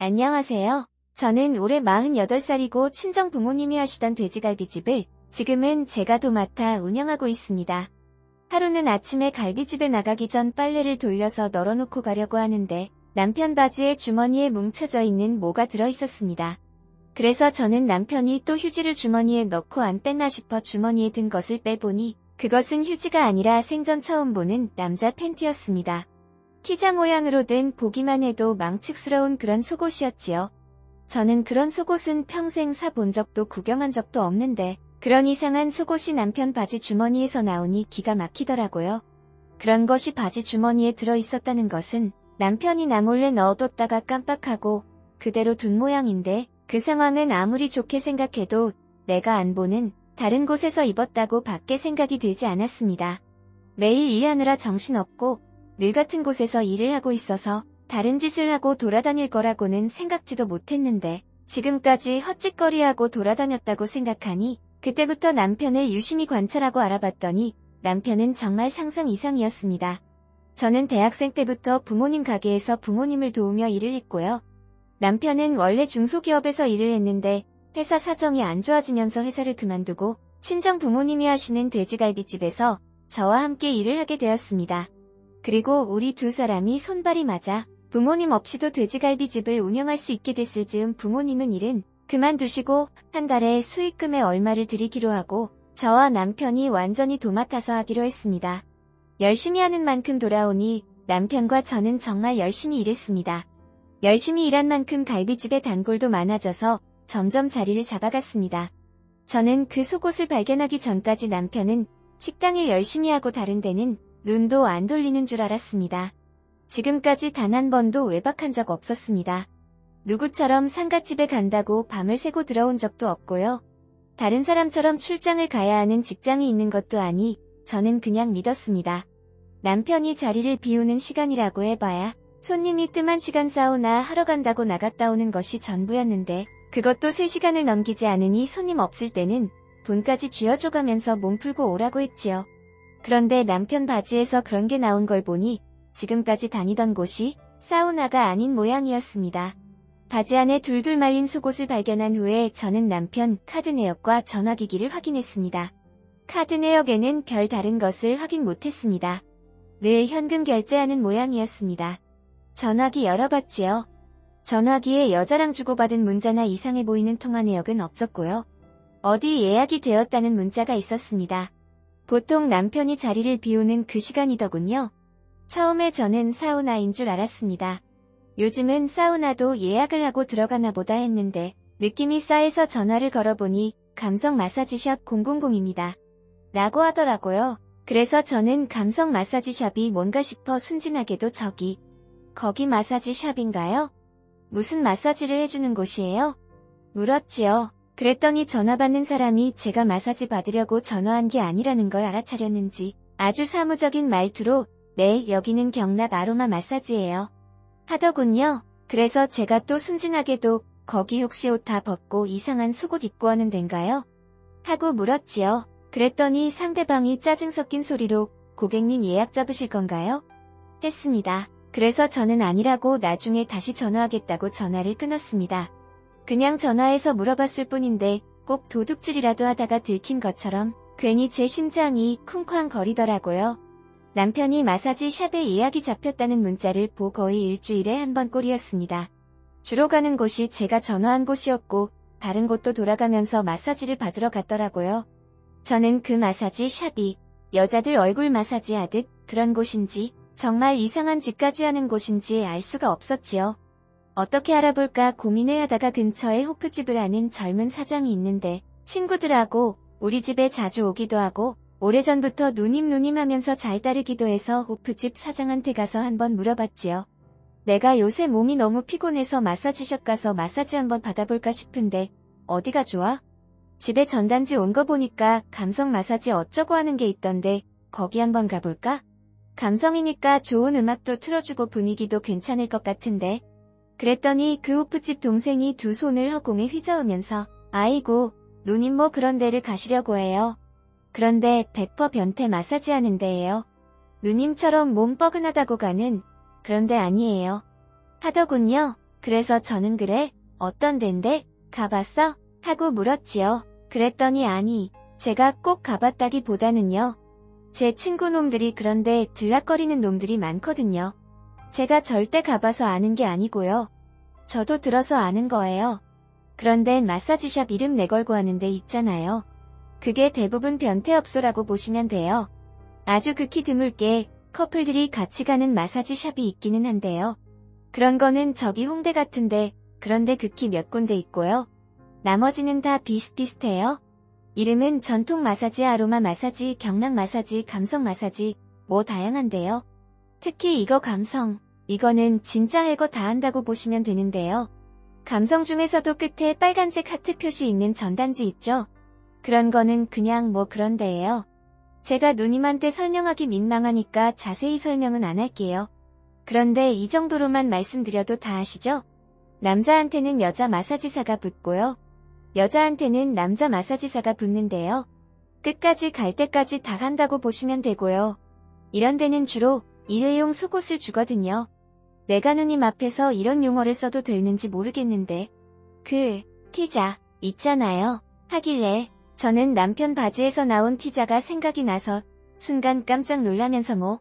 안녕하세요. 저는 올해 48살이고 친정 부모님이 하시던 돼지갈비집을 지금은 제가 도맡아 운영하고 있습니다. 하루는 아침에 갈비집에 나가기 전 빨래를 돌려서 널어놓고 가려고 하는데 남편 바지에 주머니에 뭉쳐져 있는 뭐가 들어있었습니다. 그래서 저는 남편이 또 휴지를 주머니에 넣고 안 뺐나 싶어 주머니에 든 것을 빼보니 그것은 휴지가 아니라 생전 처음 보는 남자 팬티였습니다. 키자 모양으로 된 보기만 해도 망측스러운 그런 속옷이었지요. 저는 그런 속옷은 평생 사본 적도 구경한 적도 없는데 그런 이상한 속옷이 남편 바지 주머니에서 나오니 기가 막히더라고요. 그런 것이 바지 주머니에 들어있었다는 것은 남편이 나 몰래 넣어뒀다가 깜빡하고 그대로 둔 모양인데 그 상황은 아무리 좋게 생각해도 내가 안 보는 다른 곳에서 입었다고 밖에 생각이 들지 않았습니다. 매일 일하느라 정신없고 늘 같은 곳에서 일을 하고 있어서 다른 짓을 하고 돌아다닐 거라고는 생각지도 못했는데 지금까지 헛짓거리하고 돌아다녔다고 생각하니 그때부터 남편을 유심히 관찰하고 알아봤더니 남편은 정말 상상 이상이었습니다. 저는 대학생 때부터 부모님 가게에서 부모님을 도우며 일을 했고요. 남편은 원래 중소기업에서 일을 했는데 회사 사정이 안 좋아지면서 회사를 그만두고 친정 부모님이 하시는 돼지갈비집에서 저와 함께 일을 하게 되었습니다. 그리고 우리 두 사람이 손발이 맞아 부모님 없이도 돼지갈비집을 운영할 수 있게 됐을 즈음 부모님은 일은 그만두시고 한 달에 수익금에 얼마를 드리기로 하고 저와 남편이 완전히 도맡아서 하기로 했습니다. 열심히 하는 만큼 돌아오니 남편과 저는 정말 열심히 일했습니다. 열심히 일한 만큼 갈비집의 단골도 많아져서 점점 자리를 잡아갔습니다. 저는 그 속옷을 발견하기 전까지 남편은 식당일 열심히 하고 다른 데는 눈도 안 돌리는 줄 알았습니다. 지금까지 단 한 번도 외박한 적 없었습니다. 누구처럼 상갓집에 간다고 밤을 새고 들어온 적도 없고요. 다른 사람처럼 출장을 가야 하는 직장이 있는 것도 아니 저는 그냥 믿었습니다. 남편이 자리를 비우는 시간이라고 해봐야 손님이 뜸한 시간 사우나 하러 간다고 나갔다 오는 것이 전부였는데 그것도 3시간을 넘기지 않으니 손님 없을 때는 돈까지 쥐어줘가면서 몸 풀고 오라고 했지요. 그런데 남편 바지에서 그런 게 나온 걸 보니 지금까지 다니던 곳이 사우나가 아닌 모양이었습니다. 바지 안에 둘둘 말린 속옷을 발견한 후에 저는 남편 카드 내역과 전화기기를 확인했습니다. 카드 내역에는 별 다른 것을 확인 못했습니다. 늘 현금 결제하는 모양이었습니다. 전화기 열어봤지요. 전화기에 여자랑 주고받은 문자나 이상해 보이는 통화 내역은 없었고요. 어디 예약이 되었다는 문자가 있었습니다. 보통 남편이 자리를 비우는 그 시간이더군요. 처음에 저는 사우나인 줄 알았습니다. 요즘은 사우나도 예약을 하고 들어가나 보다 했는데 느낌이 싸해서 전화를 걸어보니 감성 마사지샵 000입니다. 라고 하더라고요. 그래서 저는 감성 마사지샵이 뭔가 싶어 순진하게도 거기 마사지샵인가요? 무슨 마사지를 해주는 곳이에요? 물었지요. 그랬더니 전화 받는 사람이 제가 마사지 받으려고 전화한 게 아니라는 걸 알아차렸는지 아주 사무적인 말투로 네, 여기는 경락 아로마 마사지예요. 하더군요. 그래서 제가 또 순진하게도 거기 혹시 옷 다 벗고 이상한 속옷 입고 하는 덴가요? 하고 물었지요. 그랬더니 상대방이 짜증 섞인 소리로 고객님 예약 잡으실 건가요? 했습니다. 그래서 저는 아니라고 나중에 다시 전화하겠다고 전화를 끊었습니다. 그냥 전화해서 물어봤을 뿐인데 꼭 도둑질이라도 하다가 들킨 것처럼 괜히 제 심장이 쿵쾅 거리더라고요. 남편이 마사지 샵에 예약이 잡혔다는 문자를 보고 거의 일주일에 한 번 꼴이었습니다. 주로 가는 곳이 제가 전화한 곳이었고 다른 곳도 돌아가면서 마사지를 받으러 갔더라고요. 저는 그 마사지 샵이 여자들 얼굴 마사지 하듯 그런 곳인지 정말 이상한 짓까지 하는 곳인지 알 수가 없었지요. 어떻게 알아볼까 고민을 하다가 근처에 호프집을 아는 젊은 사장이 있는데 친구들하고 우리 집에 자주 오기도 하고 오래전부터 누님 하면서 잘 따르기도 해서 호프집 사장한테 가서 한번 물어봤지요. 내가 요새 몸이 너무 피곤해서 마사지숍 가서 마사지 한번 받아볼까 싶은데 어디가 좋아? 집에 전단지 온 거 보니까 감성 마사지 어쩌고 하는 게 있던데 거기 한번 가볼까? 감성이니까 좋은 음악도 틀어주고 분위기도 괜찮을 것 같은데. 그랬더니 그 호프집 동생이 두 손을 허공에 휘저으면서 아이고 누님 뭐 그런 데를 가시려고 해요. 그런데 100% 변태 마사지 하는 데예요. 누님처럼 몸 뻐근하다고 가는 그런 데 아니에요. 하더군요. 그래서 저는 그래? 어떤 덴데? 가봤어? 하고 물었지요. 그랬더니 아니, 제가 꼭 가봤다기보다는요. 제 친구 놈들이 그런데 들락거리는 놈들이 많거든요. 제가 절대 가봐서 아는 게 아니고요. 저도 들어서 아는 거예요. 그런데 마사지샵 이름 내걸고 하는 데 있잖아요. 그게 대부분 변태업소라고 보시면 돼요. 아주 극히 드물게 커플들이 같이 가는 마사지샵이 있기는 한데요. 그런 거는 저기 홍대 같은데 그런데 극히 몇 군데 있고요. 나머지는 다 비슷비슷해요. 이름은 전통 마사지, 아로마 마사지, 경락 마사지, 감성 마사지 뭐 다양한데요. 특히 이거 감성, 이거는 진짜 할 거 다 한다고 보시면 되는데요. 감성 중에서도 끝에 빨간색 하트 표시 있는 전단지 있죠? 그런 거는 그냥 뭐 그런 데예요. 제가 누님한테 설명하기 민망하니까 자세히 설명은 안 할게요. 그런데 이 정도로만 말씀드려도 다 아시죠? 남자한테는 여자 마사지사가 붙고요. 여자한테는 남자 마사지사가 붙는데요. 끝까지 갈 때까지 다 간다고 보시면 되고요. 이런 데는 주로 일회용 속옷을 주거든요. 내가 누님 앞에서 이런 용어를 써도 되는지 모르겠는데 티자 있잖아요. 하길래 저는 남편 바지에서 나온 티자가 생각이 나서 순간 깜짝 놀라면서 뭐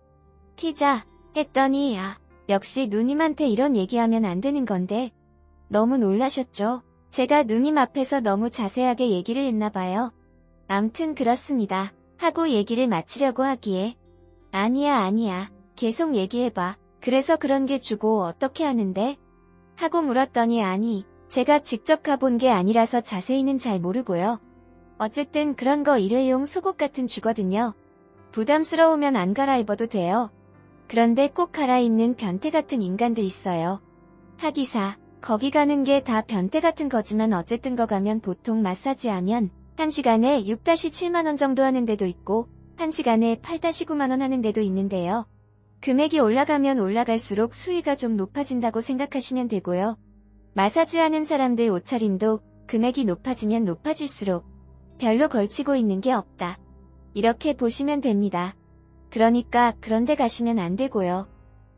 티자 했더니 역시 누님한테 이런 얘기하면 안 되는 건데 너무 놀라셨죠? 제가 누님 앞에서 너무 자세하게 얘기를 했나봐요. 암튼 그렇습니다. 하고 얘기를 마치려고 하기에 아니야. 계속 얘기해봐. 그래서 그런 게 주고 어떻게 하는데? 하고 물었더니 아니, 제가 직접 가본 게 아니라서 자세히는 잘 모르고요. 어쨌든 그런 거 일회용 속옷 같은 주거든요. 부담스러우면 안 갈아입어도 돼요. 그런데 꼭 갈아입는 변태 같은 인간들 있어요. 하기사, 거기 가는 게 다 변태 같은 거지만 어쨌든 거 가면 보통 마사지 하면 1시간에 6-7만원 정도 하는 데도 있고 1시간에 8-9만원 하는 데도 있는데요. 금액이 올라가면 올라갈수록 수위가 좀 높아진다고 생각하시면 되고요. 마사지하는 사람들 옷차림도 금액이 높아지면 높아질수록 별로 걸치고 있는 게 없다. 이렇게 보시면 됩니다. 그러니까 그런 데 가시면 안 되고요.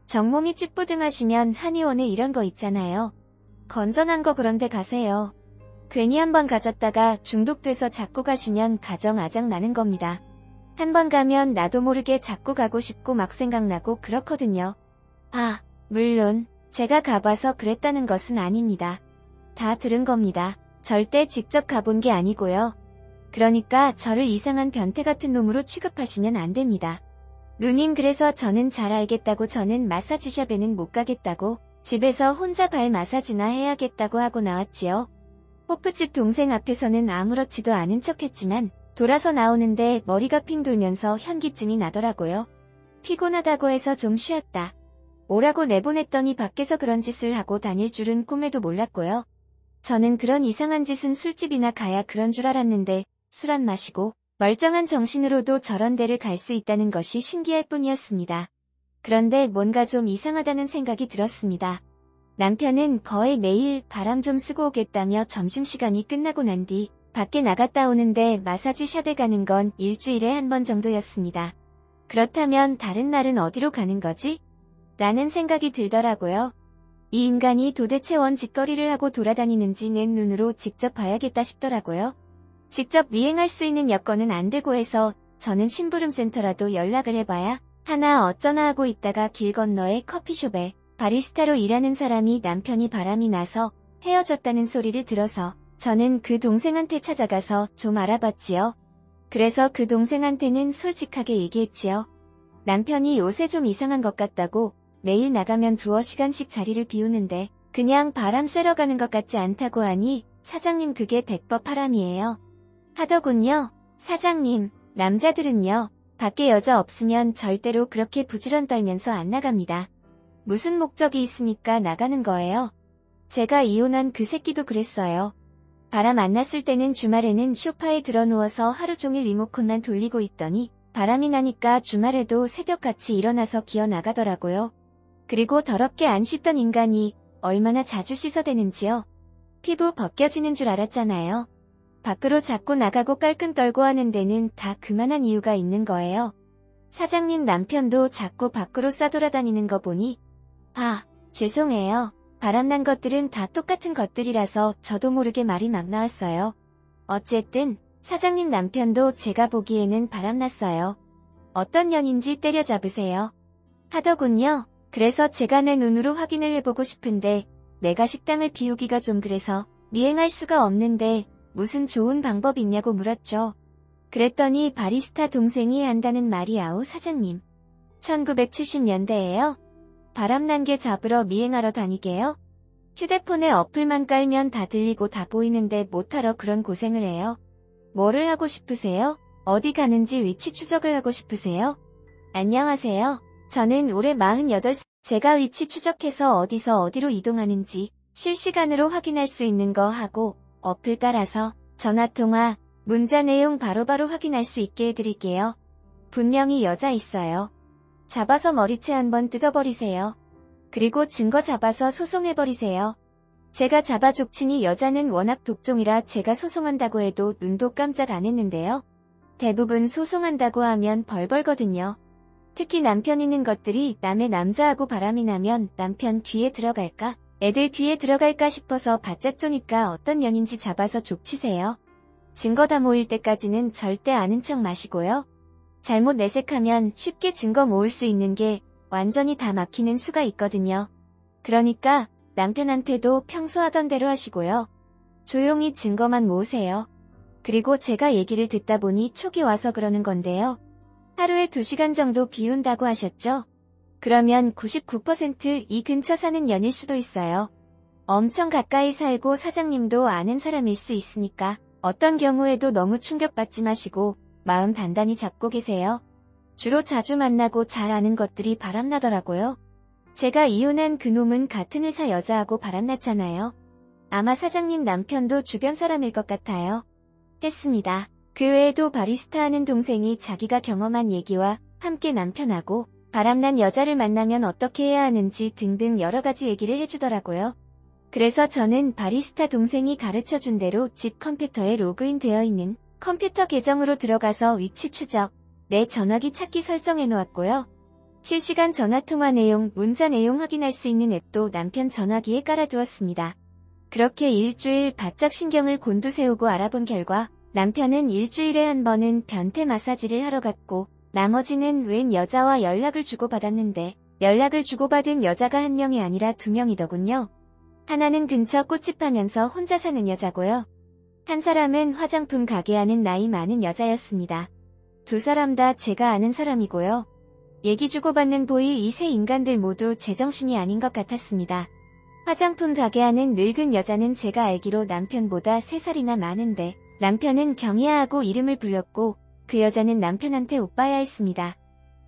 정몸이 찌뿌둥하시면 한의원에 이런 거 있잖아요. 건전한 거 그런 데 가세요. 괜히 한번 가졌다가 중독돼서 자꾸 가시면 가정 아작 나는 겁니다. 한번 가면 나도 모르게 자꾸 가고 싶고 막 생각나고 그렇거든요. 물론 제가 가봐서 그랬다는 것은 아닙니다. 다 들은 겁니다. 절대 직접 가본 게 아니고요. 그러니까 저를 이상한 변태 같은 놈으로 취급하시면 안 됩니다. 누님 그래서 저는 잘 알겠다고 저는 마사지샵에는 못 가겠다고 집에서 혼자 발 마사지나 해야겠다고 하고 나왔지요. 호프집 동생 앞에서는 아무렇지도 않은 척했지만 돌아서 나오는데 머리가 핑 돌면서 현기증이 나더라고요. 피곤하다고 해서 좀 쉬었다 오라고 내보냈더니 밖에서 그런 짓을 하고 다닐 줄은 꿈에도 몰랐고요. 저는 그런 이상한 짓은 술집이나 가야 그런 줄 알았는데 술 안 마시고 멀쩡한 정신으로도 저런 데를 갈 수 있다는 것이 신기할 뿐이었습니다. 그런데 뭔가 좀 이상하다는 생각이 들었습니다. 남편은 거의 매일 바람 좀 쓰고 오겠다며 점심시간이 끝나고 난 뒤 밖에 나갔다 오는데 마사지 샵에 가는 건 일주일에 한 번 정도였습니다. 그렇다면 다른 날은 어디로 가는 거지? 라는 생각이 들더라고요. 이 인간이 도대체 원 짓거리를 하고 돌아다니는지 내 눈으로 직접 봐야겠다 싶더라고요. 직접 미행할 수 있는 여건은 안 되고 해서 저는 심부름센터라도 연락을 해봐야 하나 어쩌나 하고 있다가 길 건너의 커피숍에 바리스타로 일하는 사람이 남편이 바람이 나서 헤어졌다는 소리를 들어서 저는 그 동생한테 찾아가서 좀 알아봤지요. 그래서 그 동생한테는 솔직하게 얘기했지요. 남편이 요새 좀 이상한 것 같다고 매일 나가면 2시간씩 자리를 비우는데 그냥 바람 쐬러 가는 것 같지 않다고 하니 사장님 그게 100% 파람이에요. 하더군요. 사장님, 남자들은요. 밖에 여자 없으면 절대로 그렇게 부지런 떨면서 안 나갑니다. 무슨 목적이 있으니까 나가는 거예요. 제가 이혼한 그 새끼도 그랬어요. 바람 안 났을 때는 주말에는 소파에 들어 누워서 하루 종일 리모컨만 돌리고 있더니 바람이 나니까 주말에도 새벽같이 일어나서 기어 나가더라고요. 그리고 더럽게 안 씻던 인간이 얼마나 자주 씻어대는지요. 피부 벗겨지는 줄 알았잖아요. 밖으로 자꾸 나가고 깔끔 떨고 하는 데는 다 그만한 이유가 있는 거예요. 사장님 남편도 자꾸 밖으로 싸돌아다니는 거 보니 죄송해요. 바람난 것들은 다 똑같은 것들이라서 저도 모르게 말이 막 나왔어요. 어쨌든 사장님 남편도 제가 보기에는 바람났어요. 어떤 년인지 때려잡으세요. 하더군요. 그래서 제가 내 눈으로 확인을 해보고 싶은데 내가 식당을 비우기가 좀 그래서 미행할 수가 없는데 무슨 좋은 방법 있냐고 물었죠. 그랬더니 바리스타 동생이 한다는 말이 아우 사장님. 1970년대에요. 바람난 게 잡으러 미행하러 다니게요? 휴대폰에 어플만 깔면 다 들리고 다 보이는데 못하러 그런 고생을 해요. 뭐를 하고 싶으세요? 어디 가는지 위치 추적을 하고 싶으세요? 안녕하세요. 저는 올해 48살. 제가 위치 추적해서 어디서 어디로 이동하는지 실시간으로 확인할 수 있는 거 하고 어플 깔아서 전화통화, 문자 내용 바로바로 확인할 수 있게 해드릴게요. 분명히 여자 있어요. 잡아서 머리채 한번 뜯어버리세요. 그리고 증거 잡아서 소송해버리세요. 제가 잡아 족치니 여자는 워낙 독종이라 제가 소송한다고 해도 눈도 깜짝 안 했는데요. 대부분 소송한다고 하면 벌벌거든요. 특히 남편 있는 것들이 남의 남자하고 바람이 나면 남편 귀에 들어갈까? 애들 귀에 들어갈까 싶어서 바짝 쪼니까 어떤 년인지 잡아서 족치세요. 증거 다 모일 때까지는 절대 아는 척 마시고요. 잘못 내색하면 쉽게 증거 모을 수 있는 게 완전히 다 막히는 수가 있거든요. 그러니까 남편한테도 평소 하던 대로 하시고요. 조용히 증거만 모으세요. 그리고 제가 얘기를 듣다 보니 촉이 와서 그러는 건데요. 하루에 2시간 정도 비운다고 하셨죠? 그러면 99% 이 근처 사는 년일 수도 있어요. 엄청 가까이 살고 사장님도 아는 사람일 수 있으니까 어떤 경우에도 너무 충격받지 마시고 마음 단단히 잡고 계세요. 주로 자주 만나고 잘 아는 것들이 바람나더라고요. 제가 이혼한 그놈은 같은 회사 여자하고 바람났잖아요. 아마 사장님 남편도 주변 사람일 것 같아요. 했습니다. 그 외에도 바리스타 하는 동생이 자기가 경험한 얘기와 함께 남편하고 바람난 여자를 만나면 어떻게 해야 하는지 등등 여러 가지 얘기를 해주더라고요. 그래서 저는 바리스타 동생이 가르쳐준 대로 집 컴퓨터에 로그인 되어 있는 컴퓨터 계정으로 들어가서 위치 추적, 내 전화기 찾기 설정해 놓았고요. 실시간 전화통화 내용, 문자 내용 확인할 수 있는 앱도 남편 전화기에 깔아두었습니다. 그렇게 일주일 바짝 신경을 곤두세우고 알아본 결과 남편은 일주일에 한 번은 변태 마사지를 하러 갔고 나머지는 웬 여자와 연락을 주고받았는데 연락을 주고받은 여자가 1명이 아니라 2명이더군요. 하나는 근처 꽃집 하면서 혼자 사는 여자고요. 한 사람은 화장품 가게 하는 나이 많은 여자였습니다. 2사람 다 제가 아는 사람이고요. 얘기 주고받는 보이 이 세 인간들 모두 제정신이 아닌 것 같았습니다. 화장품 가게 하는 늙은 여자는 제가 알기로 남편보다 3살이나 많은데 남편은 경희아하고 이름을 불렸고 그 여자는 남편한테 오빠야 했습니다.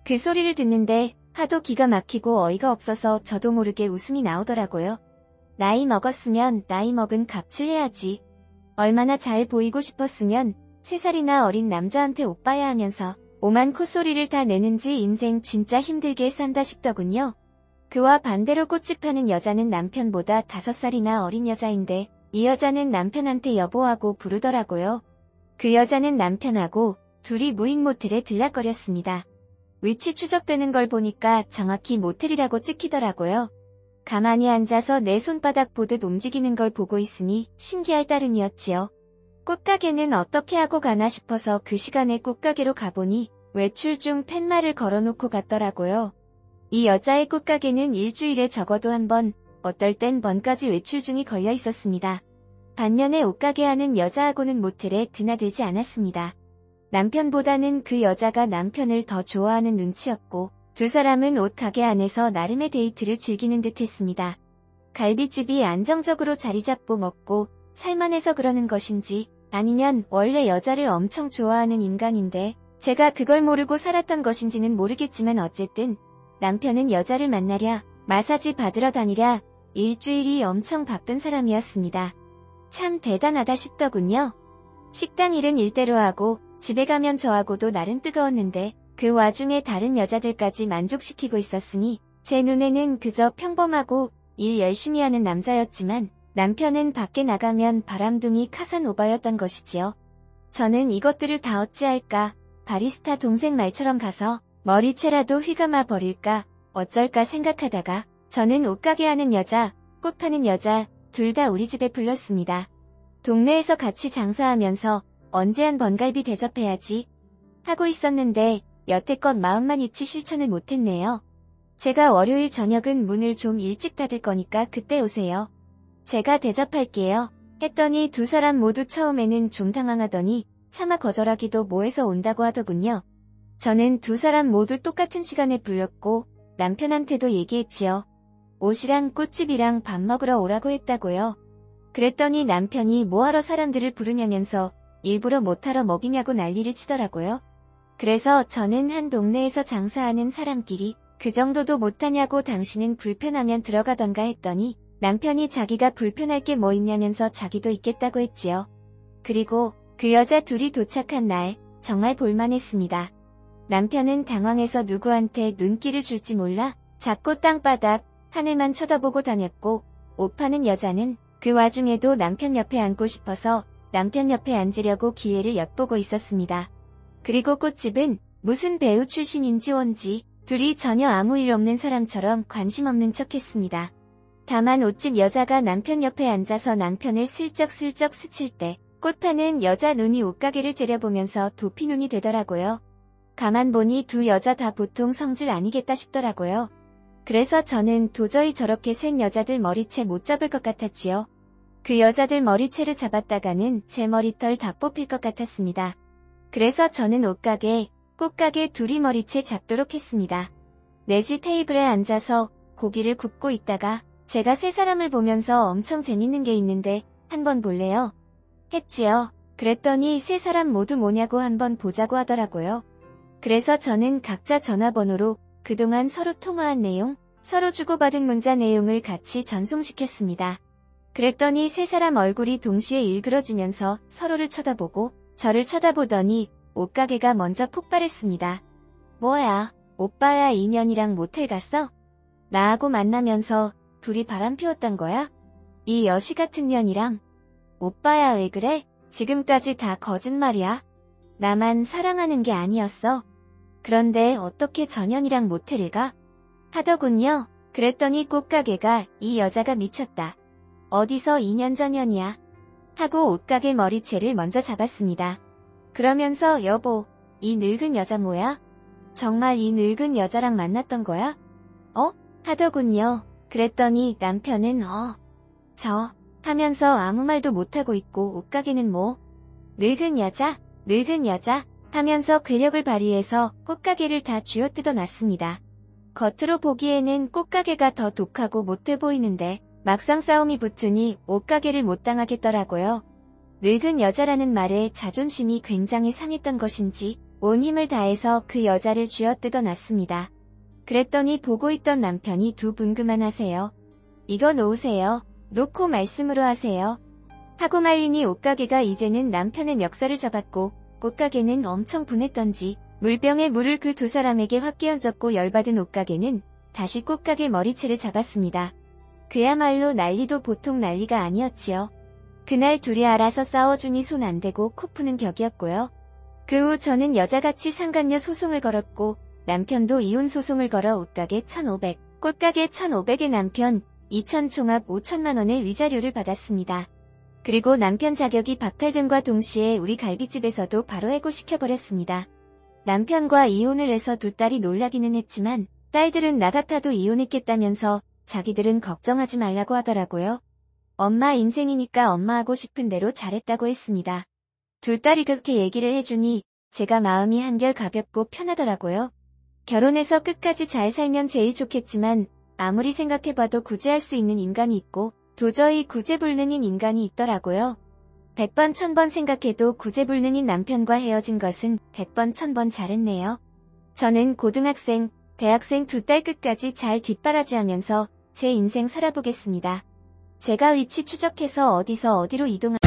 그 소리를 듣는데 하도 기가 막히고 어이가 없어서 저도 모르게 웃음이 나오더라고요. 나이 먹었으면 나이 먹은 값을 해야지. 얼마나 잘 보이고 싶었으면 3살이나 어린 남자한테 오빠야 하면서 오만 콧소리를 다 내는지 인생 진짜 힘들게 산다 싶더군요. 그와 반대로 꽃집 하는 여자는 남편보다 5살이나 어린 여자인데 이 여자는 남편한테 여보하고 부르더라고요. 그 여자는 남편하고 둘이 무인 모텔에 들락거렸습니다. 위치 추적되는 걸 보니까 정확히 모텔이라고 찍히더라고요. 가만히 앉아서 내 손바닥 보듯 움직이는 걸 보고 있으니 신기할 따름이었지요. 꽃가게는 어떻게 하고 가나 싶어서 그 시간에 꽃가게로 가보니 외출 중 팻말을 걸어놓고 갔더라고요. 이 여자의 꽃가게는 일주일에 적어도 한 번, 어떨 땐 번까지 외출 중이 걸려 있었습니다. 반면에 옷가게 하는 여자하고는 모텔에 드나들지 않았습니다. 남편보다는 그 여자가 남편을 더 좋아하는 눈치였고 2사람은 옷가게 안에서 나름의 데이트를 즐기는 듯 했습니다. 갈비집이 안정적으로 자리 잡고 먹고 살만해서 그러는 것인지 아니면 원래 여자를 엄청 좋아하는 인간인데 제가 그걸 모르고 살았던 것인지는 모르겠지만 어쨌든 남편은 여자를 만나랴 마사지 받으러 다니랴 일주일이 엄청 바쁜 사람이었습니다. 참 대단하다 싶더군요. 식당 일은 일대로 하고 집에 가면 저하고도 날은 뜨거웠는데 그 와중에 다른 여자들까지 만족시키고 있었으니 제 눈에는 그저 평범하고 일 열심히 하는 남자였지만 남편은 밖에 나가면 바람둥이 카사노바였던 것이지요. 저는 이것들을 다 어찌할까 바리스타 동생 말처럼 가서 머리채라도 휘감아 버릴까 어쩔까 생각하다가 저는 옷가게 하는 여자, 꽃 파는 여자 둘 다 우리 집에 불렀습니다. 동네에서 같이 장사하면서 언제 한 번 갈비 대접해야지 하고 있었는데 여태껏 마음만 있지 실천을 못했네요. 제가 월요일 저녁은 문을 좀 일찍 닫을 거니까 그때 오세요. 제가 대접할게요. 했더니 두 사람 모두 처음에는 좀 당황하더니 차마 거절하기도 뭐해서 온다고 하더군요. 저는 두 사람 모두 똑같은 시간에 불렀고 남편한테도 얘기했지요. 옷이랑 꽃집이랑 밥 먹으러 오라고 했다고요. 그랬더니 남편이 뭐하러 사람들을 부르냐면서 일부러 못하러 먹이냐고 난리를 치더라고요. 그래서 저는 한 동네에서 장사하는 사람끼리 그 정도도 못하냐고 당신은 불편하면 들어가던가 했더니 남편이 자기가 불편할 게 뭐 있냐면서 자기도 있겠다고 했지요. 그리고 그 여자 둘이 도착한 날 정말 볼만했습니다. 남편은 당황해서 누구한테 눈길을 줄지 몰라 작고 땅바닥 하늘만 쳐다보고 다녔고 옷 파는 여자는 그 와중에도 남편 옆에 앉고 싶어서 남편 옆에 앉으려고 기회를 엿보고 있었습니다. 그리고 꽃집은 무슨 배우 출신인지 뭔지 둘이 전혀 아무 일 없는 사람처럼 관심 없는 척했습니다. 다만 옷집 여자가 남편 옆에 앉아서 남편을 슬쩍슬쩍 스칠 때 꽃 파는 여자 눈이 옷가게를 째려보면서 도피 눈이 되더라고요. 가만 보니 두 여자 다 보통 성질 아니겠다 싶더라고요. 그래서 저는 도저히 저렇게 생 여자들 머리채 못 잡을 것 같았지요. 그 여자들 머리채를 잡았다가는 제 머리털 다 뽑힐 것 같았습니다. 그래서 저는 옷가게, 꽃가게 둘이 머리채 잡도록 했습니다. 내지 테이블에 앉아서 고기를 굽고 있다가 제가 세 사람을 보면서 엄청 재밌는 게 있는데 한번 볼래요? 했지요. 그랬더니 세 사람 모두 뭐냐고 한번 보자고 하더라고요. 그래서 저는 각자 전화번호로 그동안 서로 통화한 내용, 서로 주고받은 문자 내용을 같이 전송시켰습니다. 그랬더니 세 사람 얼굴이 동시에 일그러지면서 서로를 쳐다보고 저를 쳐다보더니 옷가게가 먼저 폭발했습니다. 뭐야, 오빠야 인연이랑 모텔 갔어? 나하고 만나면서 둘이 바람 피웠단 거야? 이 여시 같은 년이랑. 오빠야 왜 그래? 지금까지 다 거짓말이야. 나만 사랑하는 게 아니었어. 그런데 어떻게 전현이랑 모텔을 가? 하더군요. 그랬더니 꽃가게가 이 여자가 미쳤다. 어디서 2년 전년이야. 하고 옷가게 머리채를 먼저 잡았습니다. 그러면서 여보, 이 늙은 여자 뭐야? 정말 이 늙은 여자랑 만났던 거야? 하더군요. 그랬더니 남편은 저 하면서 아무 말도 못하고 있고 옷가게는 뭐? 늙은 여자 하면서 괴력을 발휘해서 꽃가게를 다 쥐어뜯어 놨습니다. 겉으로 보기에는 꽃가게가 더 독하고 못해 보이는데 막상 싸움이 붙으니 옷가게를 못 당하겠더라고요. 늙은 여자라는 말에 자존심이 굉장히 상했던 것인지 온 힘을 다해서 그 여자를 쥐어뜯어 놨습니다. 그랬더니 보고 있던 남편이 두 분 그만하세요. 이거 놓으세요. 놓고 말씀으로 하세요. 하고 말리니 옷가게가 이제는 남편의 멱살을 잡았고 꽃가게는 엄청 분했던지 물병에 물을 그 두 사람에게 확 끼얹었고 열받은 옷가게는 다시 꽃가게 머리채를 잡았습니다. 그야말로 난리도 보통 난리가 아니었지요. 그날 둘이 알아서 싸워주니 손 안 대고 코 푸는 격이었고요. 그 후 저는 여자같이 상간녀 소송을 걸었고 남편도 이혼 소송을 걸어 옷가게 1,500, 꽃가게 1,500의 남편 2,000 총합 5천만 원의 위자료를 받았습니다. 그리고 남편 자격이 박탈됨과 동시에 우리 갈비집에서도 바로 해고시켜버렸습니다. 남편과 이혼을 해서 두 딸이 놀라기는 했지만 딸들은 나 같아도 이혼했겠다면서 자기들은 걱정하지 말라고 하더라고요. 엄마 인생이니까 엄마 하고 싶은 대로 잘했다고 했습니다. 두 딸이 그렇게 얘기를 해주니 제가 마음이 한결 가볍고 편하더라고요. 결혼해서 끝까지 잘 살면 제일 좋겠지만 아무리 생각해봐도 구제할 수 있는 인간이 있고 도저히 구제불능인 인간이 있더라고요. 100번 1000번 생각해도 구제불능인 남편과 헤어진 것은 100번 1000번 잘했네요. 저는 고등학생, 대학생 두 딸 끝까지 잘 뒷바라지하면서 제 인생 살아보겠습니다. 제가 위치 추적해서 어디서 어디로 이동하